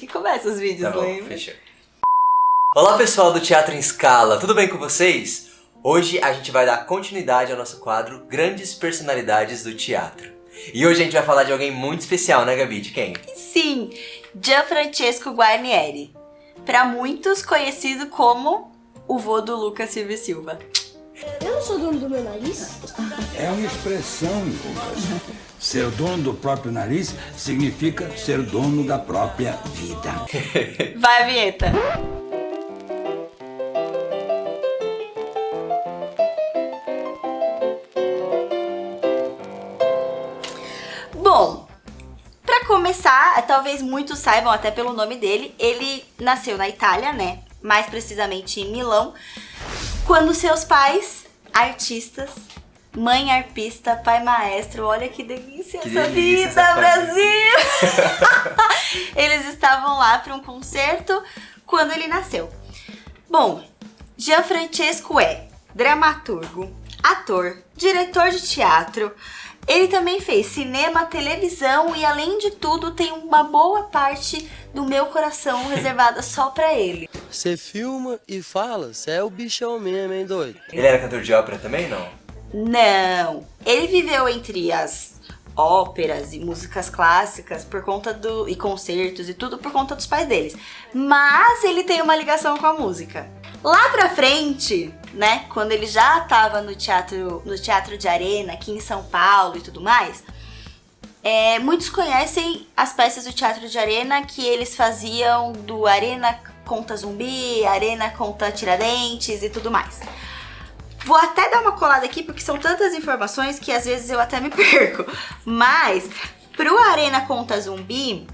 que começa os vídeos, Tá bom, lembra? fechou. Olá pessoal do Teatro em Escala, tudo bem com vocês? Hoje a gente vai dar continuidade ao nosso quadro Grandes Personalidades do Teatro. E hoje a gente vai falar de alguém muito especial, né, Gabi? De quem? Sim, Gianfrancesco Guarnieri. Pra muitos conhecido como o vô do Lucas Silva e Silva. Eu não sou dono do meu nariz? É uma expressão, Lucas. Ser dono do próprio nariz significa ser dono da própria vida. Vai a vinheta. Bom, pra começar, talvez muitos saibam até pelo nome dele, ele nasceu na Itália, né? Mais precisamente em Milão, quando seus pais, artistas, mãe arpista, pai maestro, olha que delícia essa vida, Brasil! Eles estavam lá para um concerto quando ele nasceu. Bom, Gianfrancesco é dramaturgo, ator, diretor de teatro. Ele também fez cinema, televisão e, além de tudo, tem uma boa parte do meu coração reservada só pra ele. Você filma e fala, você é o bichão mesmo, hein, doido? Ele era cantor de ópera também, não? Não, ele viveu entre as óperas e músicas clássicas por conta e concertos e tudo por conta dos pais deles. Mas ele tem uma ligação com a música. Lá pra frente, né, quando ele já tava no teatro de Arena, aqui em São Paulo e tudo mais, muitos conhecem as peças do Teatro de Arena que eles faziam do Arena conta Zumbi, Arena conta Tiradentes e tudo mais. Vou até dar uma colada aqui porque são tantas informações que às vezes eu até me perco. Mas, pro Arena conta Zumbi,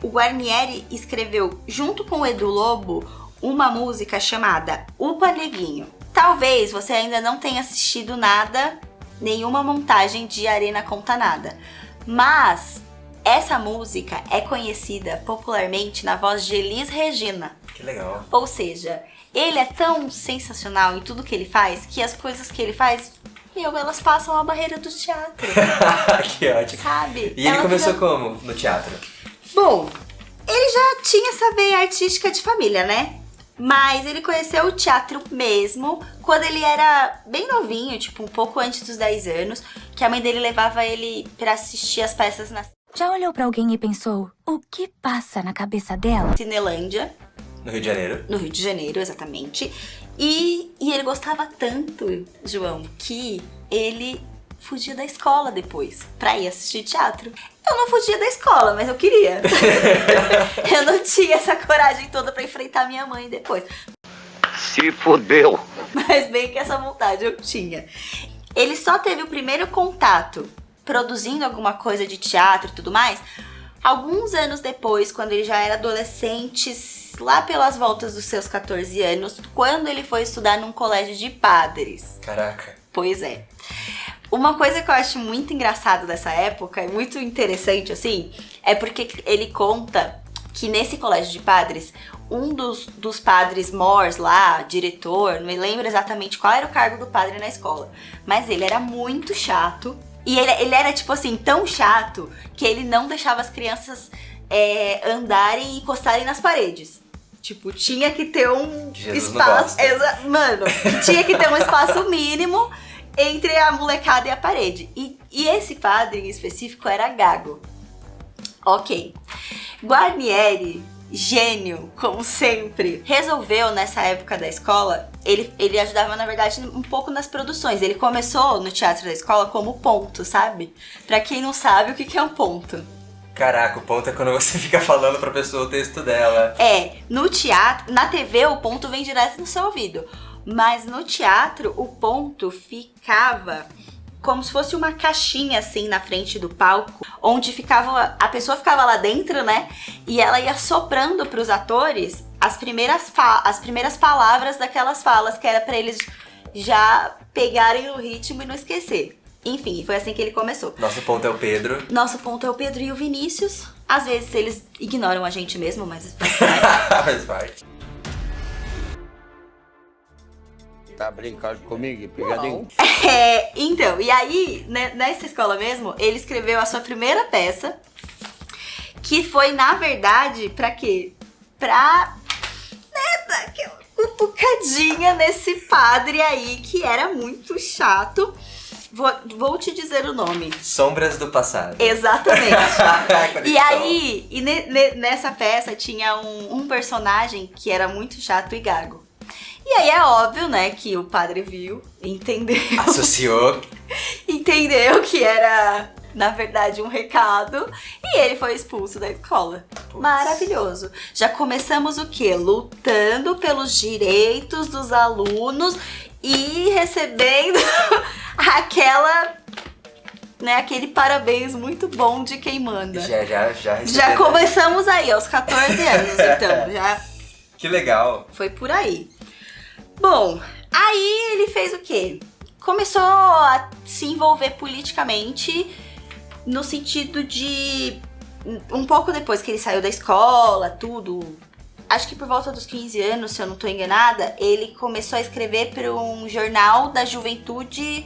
o Guarnieri escreveu junto com o Edu Lobo uma música chamada Upa Neguinho. Talvez você ainda não tenha assistido nenhuma montagem de Arena Conta Nada. Mas essa música é conhecida popularmente na voz de Elis Regina. Que legal. Ou seja, ele é tão sensacional em tudo que ele faz, que as coisas que ele faz, elas passam a barreira do teatro. Que ótimo. Sabe? E ele começou como no teatro? Bom, ele já tinha essa veia artística de família, né? Mas ele conheceu o teatro mesmo quando ele era bem novinho, tipo um pouco antes dos 10 anos, que a mãe dele levava ele pra assistir as peças na Já olhou pra alguém e pensou, o que passa na cabeça dela? Cinelândia. No Rio de Janeiro? No Rio de Janeiro, exatamente. E ele gostava tanto, João, que ele fugia da escola depois pra ir assistir teatro. Eu não fugia da escola, mas eu queria. Eu não tinha essa coragem toda pra enfrentar minha mãe depois. Se fodeu. Mas bem que essa vontade eu tinha. Ele só teve o primeiro contato produzindo alguma coisa de teatro e tudo mais alguns anos depois, quando ele já era adolescente, lá pelas voltas dos seus 14 anos, quando ele foi estudar num colégio de padres. Caraca. Pois é. Uma coisa que eu acho muito engraçada dessa época, e muito interessante assim, é porque ele conta que nesse colégio de padres, um dos padres mors lá, diretor, não me lembro exatamente qual era o cargo do padre na escola, mas ele era muito chato. E ele era, tipo assim, tão chato que ele não deixava as crianças andarem e encostarem nas paredes. Tipo, tinha que ter um espaço... Mano, tinha que ter um espaço mínimo entre a molecada e a parede. E esse padre em específico era gago. Ok. Guarnieri, gênio, como sempre, resolveu nessa época da escola, ele ajudava na verdade um pouco nas produções. Ele começou no teatro da escola como ponto, sabe? Pra quem não sabe o que é um ponto. Caraca, o ponto é quando você fica falando pra pessoa o texto dela. No teatro, na TV o ponto vem direto no seu ouvido. Mas no teatro o ponto ficava como se fosse uma caixinha assim na frente do palco, onde a pessoa ficava lá dentro, né? E ela ia soprando pros atores as primeiras palavras daquelas falas, que era pra eles já pegarem o ritmo e não esquecer. Enfim, foi assim que ele começou. Nosso ponto é o Pedro. Nosso ponto é o Pedro e o Vinícius. Às vezes eles ignoram a gente mesmo, mas faz parte. Tá brincando comigo, pegadinho? Então, e aí, né, nessa escola mesmo, ele escreveu a sua primeira peça, Que foi, na verdade, pra quê? Pra, né, dar aquela cutucadinha nesse padre aí, que era muito chato. Vou te dizer o nome. Sombras do Passado. Exatamente. E aí, nessa peça tinha um personagem que era muito chato e gago. E aí é óbvio, né, que o padre viu, entendeu. Associou. Entendeu que era, na verdade, um recado. E ele foi expulso da escola. Putz. Maravilhoso. Já começamos o quê? Lutando pelos direitos dos alunos e recebendo aquele parabéns muito bom de quem manda. Já começamos aí, aos 14 anos, então, já... Que legal. Foi por aí. Bom, aí ele fez o quê? Começou a se envolver politicamente no sentido de... Um pouco depois que ele saiu da escola, tudo... Acho que por volta dos 15 anos, se eu não tô enganada, ele começou a escrever para um jornal da Juventude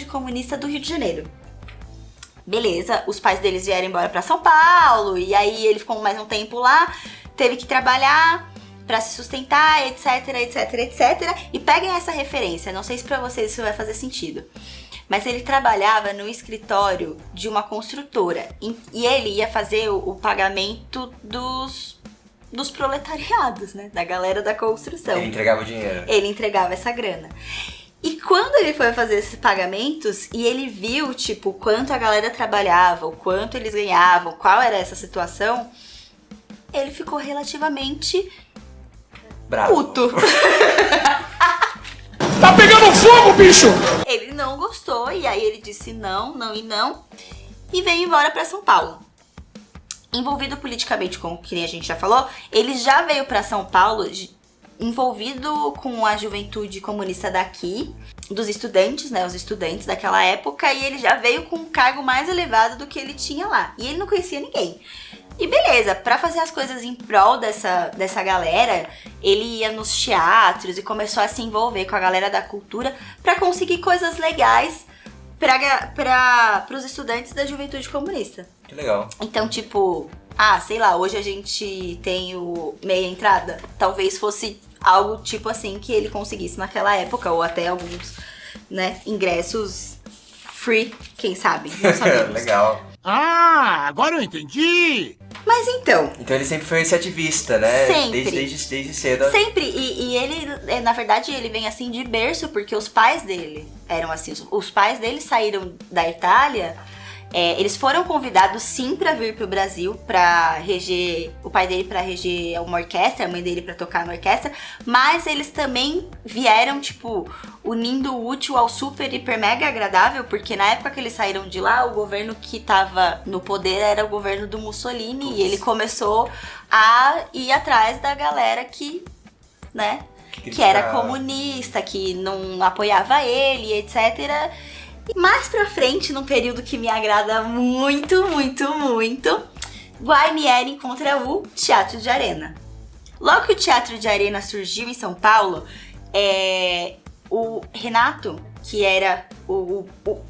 Comunista do Rio de Janeiro. Beleza, os pais deles vieram embora para São Paulo, e aí ele ficou mais um tempo lá, teve que trabalhar para se sustentar, etc, etc, etc. E peguem essa referência, não sei se para vocês isso vai fazer sentido. Mas ele trabalhava no escritório de uma construtora, e ele ia fazer o pagamento dos proletariados, né? Da galera da construção. Ele entregava o dinheiro. Ele entregava essa grana. E quando ele foi fazer esses pagamentos e ele viu, tipo, o quanto a galera trabalhava, o quanto eles ganhavam, qual era essa situação, ele ficou relativamente bravo. puto. Tá pegando fogo, bicho! Ele não gostou e aí ele disse não, não e não e veio embora pra São Paulo. Envolvido politicamente, como que nem a gente já falou, ele já veio pra São Paulo envolvido com a juventude comunista daqui, dos estudantes, né, os estudantes daquela época, e ele já veio com um cargo mais elevado do que ele tinha lá. E ele não conhecia ninguém. E beleza, pra fazer as coisas em prol dessa galera, ele ia nos teatros e começou a se envolver com a galera da cultura pra conseguir coisas legais para os estudantes da juventude comunista. Que legal. Então, tipo, sei lá, hoje a gente tem o meia entrada. Talvez fosse algo tipo assim que ele conseguisse naquela época, ou até alguns, né, ingressos free, quem sabe, não sabemos. Legal. Agora eu entendi! Mas então... Então ele sempre foi esse ativista, né? Sempre. Desde cedo. Sempre. E ele, na verdade, ele vem assim de berço, porque os pais dele eram assim. Os pais dele saíram da Itália, eles foram convidados sim pra vir pro Brasil, pra reger, o pai dele pra reger uma orquestra, a mãe dele pra tocar na orquestra, mas eles também vieram, tipo, unindo o útil ao super, hiper, mega agradável, porque na época que eles saíram de lá, o governo que tava no poder era o governo do Mussolini, e ele começou a ir atrás da galera que, né, que era comunista, que não apoiava ele, etc. E mais pra frente, num período que me agrada muito, muito, muito, Guarnieri encontra o Teatro de Arena. Logo que o Teatro de Arena surgiu em São Paulo, o Renato, que era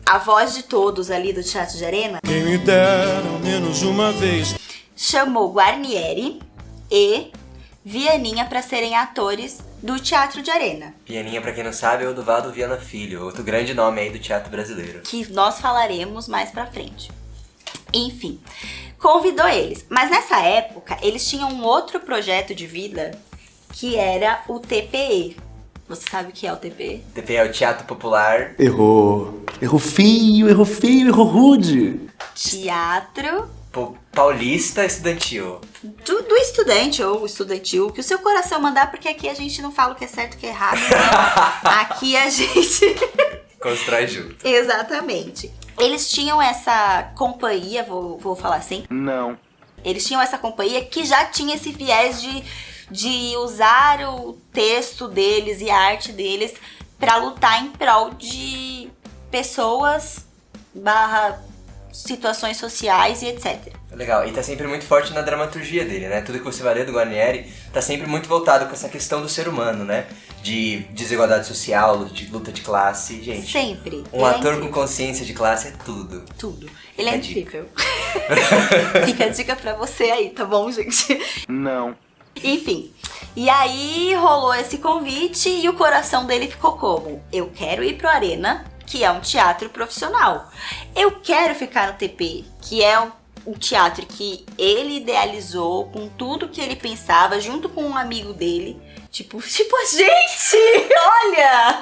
a voz de todos ali do Teatro de Arena, Quem me dera ao menos uma vez. chamou Guarnieri e Vianinha para serem atores do Teatro de Arena. Vianinha, pra quem não sabe, é o Oduvaldo Viana Filho, outro grande nome aí do teatro brasileiro. Que nós falaremos mais pra frente. Enfim, convidou eles. Mas nessa época, eles tinham um outro projeto de vida que era o TPE. Você sabe o que é o TPE? TPE é o Teatro Popular. Errou. Errou feio, errou rude. Teatro Paulista Estudantil. do estudante ou estudantil, que o seu coração mandar, porque aqui a gente não fala o que é certo e o que é errado. Né? Aqui a gente... Constrói junto. Exatamente. Eles tinham essa companhia, vou falar assim. Não. Eles tinham essa companhia que já tinha esse viés de usar o texto deles e a arte deles pra lutar em prol de pessoas / situações sociais e etc. Legal, e tá sempre muito forte na dramaturgia dele, né? Tudo que você vai ler do Guarnieri tá sempre muito voltado com essa questão do ser humano, né? de desigualdade social, de luta de classe. Gente, Sempre. um ator com consciência de classe é tudo. Tudo. Ele é Fica a incrível. Fica a dica pra você aí, tá bom, gente? Não. Enfim. E aí rolou esse convite e o coração dele ficou como? Eu quero ir pro Arena, que é um teatro profissional. Eu quero ficar no TP, que é um teatro que ele idealizou com tudo que ele pensava, junto com um amigo dele. Tipo, gente, olha!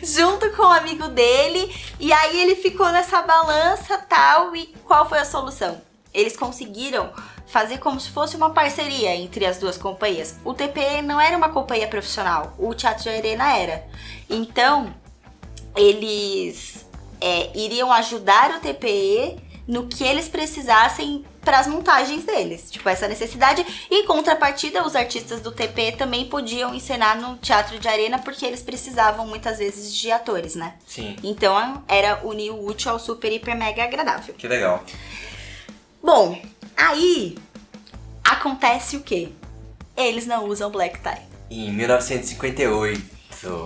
Junto com o amigo dele. E aí ele ficou nessa balança tal. E qual foi a solução? Eles conseguiram fazer como se fosse uma parceria entre as duas companhias. O TPE não era uma companhia profissional, o Teatro de Arena era. Então, eles iriam ajudar o TPE no que eles precisassem para as montagens deles. Tipo, essa necessidade. E em contrapartida, os artistas do TPE também podiam encenar no Teatro de Arena, porque eles precisavam muitas vezes de atores, né? Sim. Então, era unir o útil ao super, hiper, mega agradável. Que legal. Bom, aí acontece o quê? Eles não usam black tie. Em 1958.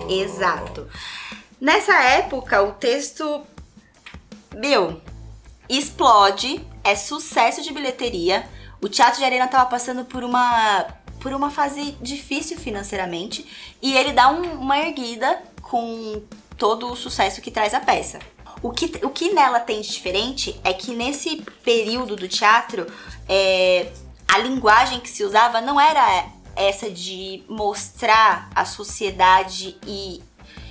Exato. Nessa época, o texto, explode, é sucesso de bilheteria. O Teatro de Arena tava passando por uma fase difícil financeiramente e ele dá uma erguida com todo o sucesso que traz a peça. O que nela tem de diferente é que nesse período do teatro, a linguagem que se usava não era essa de mostrar a sociedade e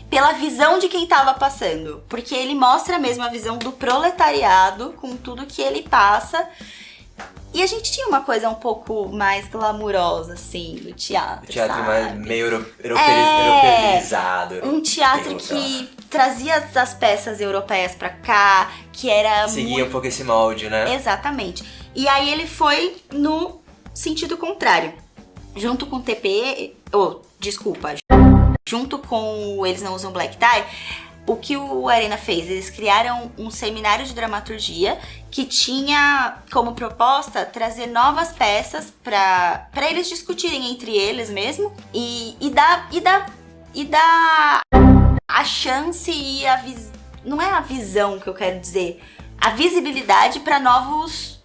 pela visão de quem estava passando. Porque ele mostra mesmo a visão do proletariado com tudo que ele passa. E a gente tinha uma coisa um pouco mais glamurosa, assim, do teatro. O teatro sabe? mais meio europeizado. Um teatro que trazia as peças europeias pra cá, que era seguia um pouco esse molde, né? Exatamente. E aí ele foi no sentido contrário. Junto com o TPE, junto com o Eles Não Usam Black Tie, o que o Arena fez? Eles criaram um seminário de dramaturgia que tinha como proposta trazer novas peças para eles discutirem entre eles mesmo e dar a chance e não é a visão que eu quero dizer, a visibilidade para novos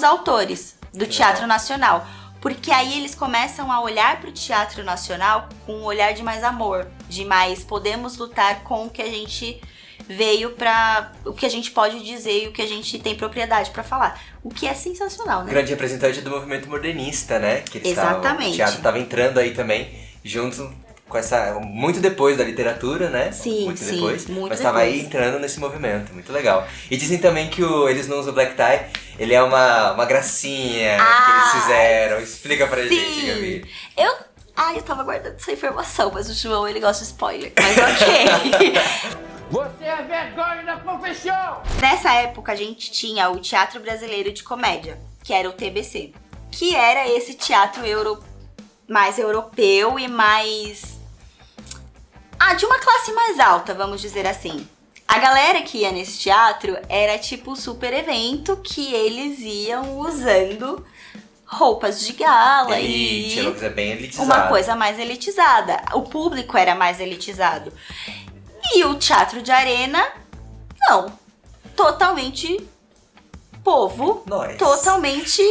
autores do Teatro Nacional. Porque aí eles começam a olhar para o Teatro Nacional com um olhar de mais amor, de mais podemos lutar com o que a gente veio para o que a gente pode dizer e o que a gente tem propriedade para falar. O que é sensacional, né? Grande representante do movimento modernista, né? Que Exatamente. O teatro estava entrando aí também, junto com essa... Muito depois da literatura, né? Sim, muito sim, depois. muito Mas estava aí depois. entrando nesse movimento, muito legal. E dizem também que Eles Não Usam Black Tie, ele é uma gracinha que eles fizeram. Explica pra gente, Gabi. Eu tava guardando essa informação, mas o João, ele gosta de spoiler. Mas ok. Você é vergonha da profissão! Nessa época, a gente tinha o Teatro Brasileiro de Comédia, que era o TBC. Que era esse teatro mais europeu e mais... de uma classe mais alta, vamos dizer assim. A galera que ia nesse teatro era tipo o super evento que eles iam usando roupas de gala Elite, uma coisa bem elitizada. uma coisa mais elitizada. O público era mais elitizado. E o Teatro de Arena, não. Totalmente povo. Nós. Totalmente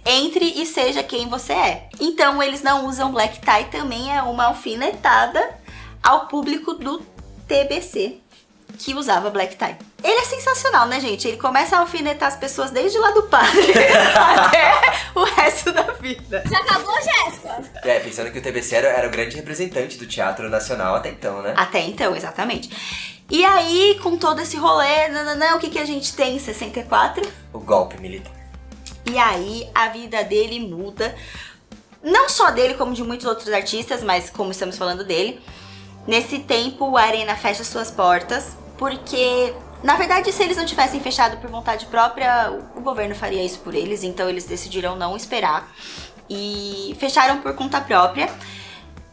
entre e seja quem você é. Então, eles não usam black tie, também é uma alfinetada ao público do TBC, que usava black tie. Ele é sensacional, né, gente? Ele começa a alfinetar as pessoas desde lá do padre até o resto da vida. Já acabou, Jéssica? Pensando que o TBC era o grande representante do teatro nacional até então, né? Até então, exatamente. E aí, com todo esse rolê, o que a gente tem em 64? O golpe militar. E aí, a vida dele muda. Não só dele, como de muitos outros artistas, mas como estamos falando dele. Nesse tempo, o Arena fecha suas portas, porque, na verdade, se eles não tivessem fechado por vontade própria, o governo faria isso por eles, então eles decidiram não esperar e fecharam por conta própria.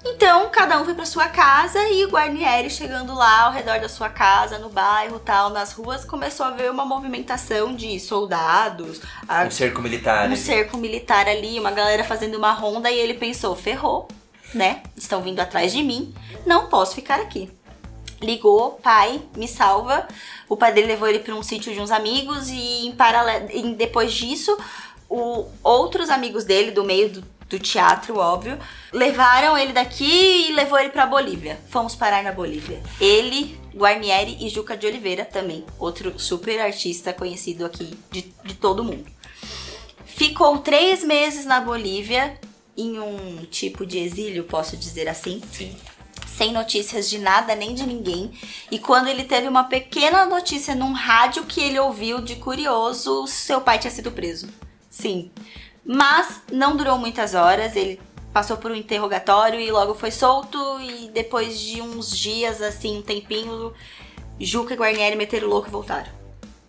Então, cada um foi pra sua casa e o Guarnieri, chegando lá ao redor da sua casa, no bairro, tal, nas ruas, começou a ver uma movimentação de soldados. Um cerco militar. Um cerco militar ali, uma galera fazendo uma ronda, e ele pensou, ferrou. né? Estão vindo atrás de mim, não posso ficar aqui. Ligou, pai, me salva. O pai dele levou ele para um sítio de uns amigos e em paralelo, depois disso, outros amigos dele, do meio do teatro, óbvio, levaram ele daqui e levou ele pra Bolívia. Fomos parar na Bolívia. Ele, Guarnieri e Juca de Oliveira também, outro super artista conhecido aqui de todo mundo. Ficou 3 meses na Bolívia, em um tipo de exílio, posso dizer assim. Sim. Sem notícias de nada nem de ninguém. E quando ele teve uma pequena notícia num rádio que ele ouviu de curioso, seu pai tinha sido preso. Sim. Mas não durou muitas horas, ele passou por um interrogatório e logo foi solto. E depois de uns dias, assim, um tempinho, Juca e Guarnieri meteram o louco e voltaram.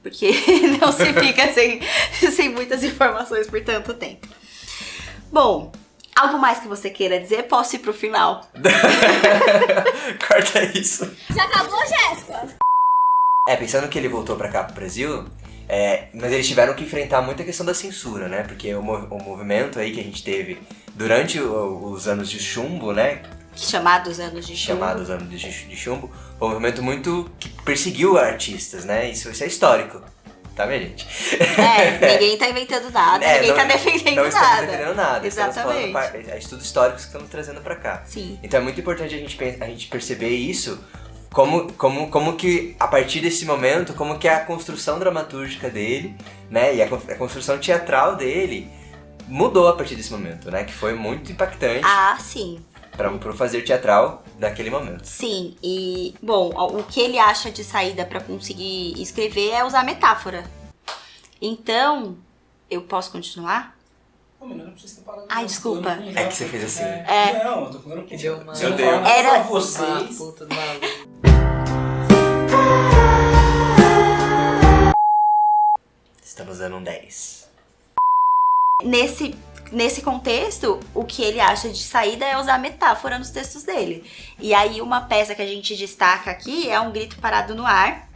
Porque não se fica sem muitas informações por tanto tempo. Bom, algo mais que você queira dizer? Posso ir pro final? Corta isso. Já acabou, Jéssica? Pensando que ele voltou pra cá pro Brasil, mas eles tiveram que enfrentar muita questão da censura, né? Porque o movimento aí que a gente teve durante os anos de chumbo, né? Chamados anos de chumbo. Chamados anos de chumbo, foi um movimento muito que perseguiu artistas, né? Isso é histórico, tá, minha gente? Ninguém tá inventando nada, ninguém tá defendendo não nada. Não estamos defendendo nada. Exatamente. Estamos falando estudos históricos que estamos trazendo pra cá. Sim. Então é muito importante a gente perceber isso, como que, a partir desse momento, como que a construção dramatúrgica dele, né? E a construção teatral dele mudou a partir desse momento, né? Que foi muito impactante. Ah, sim. Pro fazer teatral daquele momento. Sim, e, bom, o que ele acha de saída pra conseguir escrever é usar metáfora. Então, eu posso continuar? Não, mas não precisa ter parado. Ai, desculpa. É que você fez assim. Não, eu tô falando que Deu uma... Eu dei. Era vocês. puta do maluco. Estamos dando um 10. Nesse contexto, o que ele acha de saída é usar metáfora nos textos dele. E aí uma peça que a gente destaca aqui é Um Grito Parado no Ar,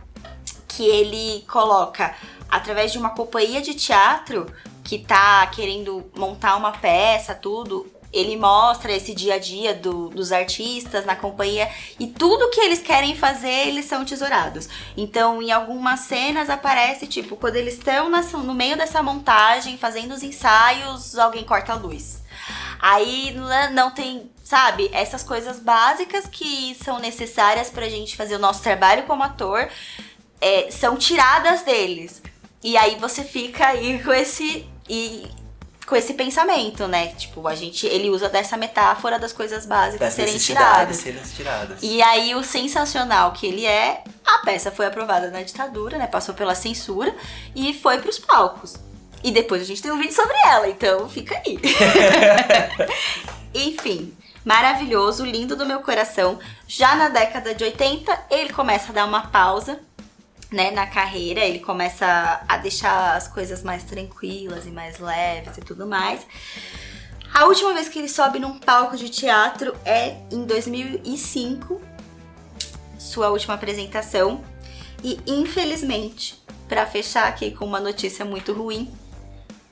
que ele coloca através de uma companhia de teatro que tá querendo montar uma peça, tudo. Ele mostra esse dia a dia dos artistas na companhia e tudo que eles querem fazer, eles são tesourados. Então, em algumas cenas aparece, tipo, quando eles estão no meio dessa montagem, fazendo os ensaios, alguém corta a luz. Aí não tem, sabe, essas coisas básicas que são necessárias pra gente fazer o nosso trabalho como ator, são tiradas deles. E aí você fica aí com esse pensamento, né? Tipo, ele usa dessa metáfora das coisas básicas serem tiradas. E aí, o sensacional que ele a peça foi aprovada na ditadura, né? Passou pela censura e foi pros palcos. E depois a gente tem um vídeo sobre ela, então fica aí. Enfim, maravilhoso, lindo do meu coração. Já na década de 80, ele começa a dar uma pausa, né, na carreira, ele começa a deixar as coisas mais tranquilas e mais leves e tudo mais. A última vez que ele sobe num palco de teatro é em 2005, sua última apresentação. E infelizmente, para fechar aqui com uma notícia muito ruim,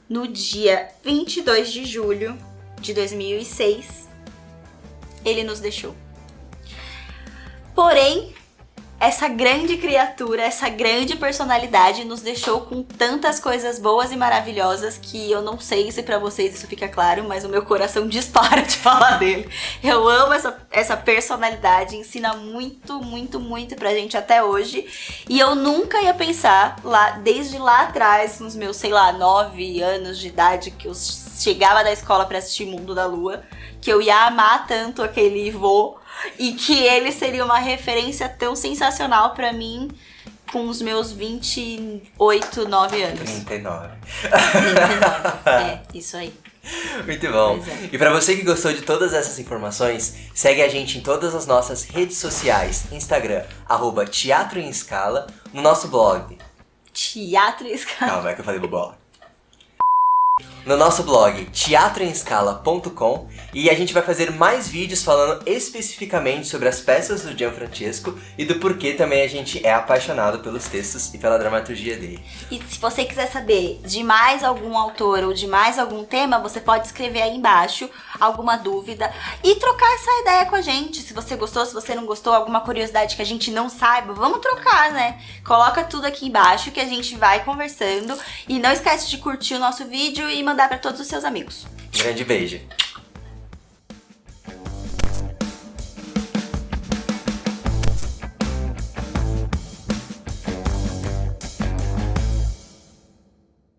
no dia 22 de julho de 2006, ele nos deixou. Porém, essa grande criatura, essa grande personalidade nos deixou com tantas coisas boas e maravilhosas que eu não sei se pra vocês isso fica claro, mas o meu coração dispara de falar dele. Eu amo essa personalidade, ensina muito, muito, muito pra gente até hoje. E eu nunca ia pensar, desde lá atrás, nos meus, 9 anos de idade, que eu chegava da escola pra assistir Mundo da Lua, que eu ia amar tanto aquele vô, e que ele seria uma referência tão sensacional pra mim com os meus 28, 9 anos. 39. Isso aí. Muito bom. É. E pra você que gostou de todas essas informações, segue a gente em todas as nossas redes sociais. Instagram, @Teatro em Escala, no nosso blog. Teatro em Escala. Calma, é que eu falei do blog. no nosso blog teatroemscala.com e a gente vai fazer mais vídeos falando especificamente sobre as peças do Gianfrancesco e do porquê também a gente é apaixonado pelos textos e pela dramaturgia dele. E se você quiser saber de mais algum autor ou de mais algum tema, você pode escrever aí embaixo alguma dúvida e trocar essa ideia com a gente. Se você gostou, se você não gostou, alguma curiosidade que a gente não saiba, vamos trocar, né? Coloca tudo aqui embaixo que a gente vai conversando. E não esquece de curtir o nosso vídeo e mandar para todos os seus amigos. Grande beijo!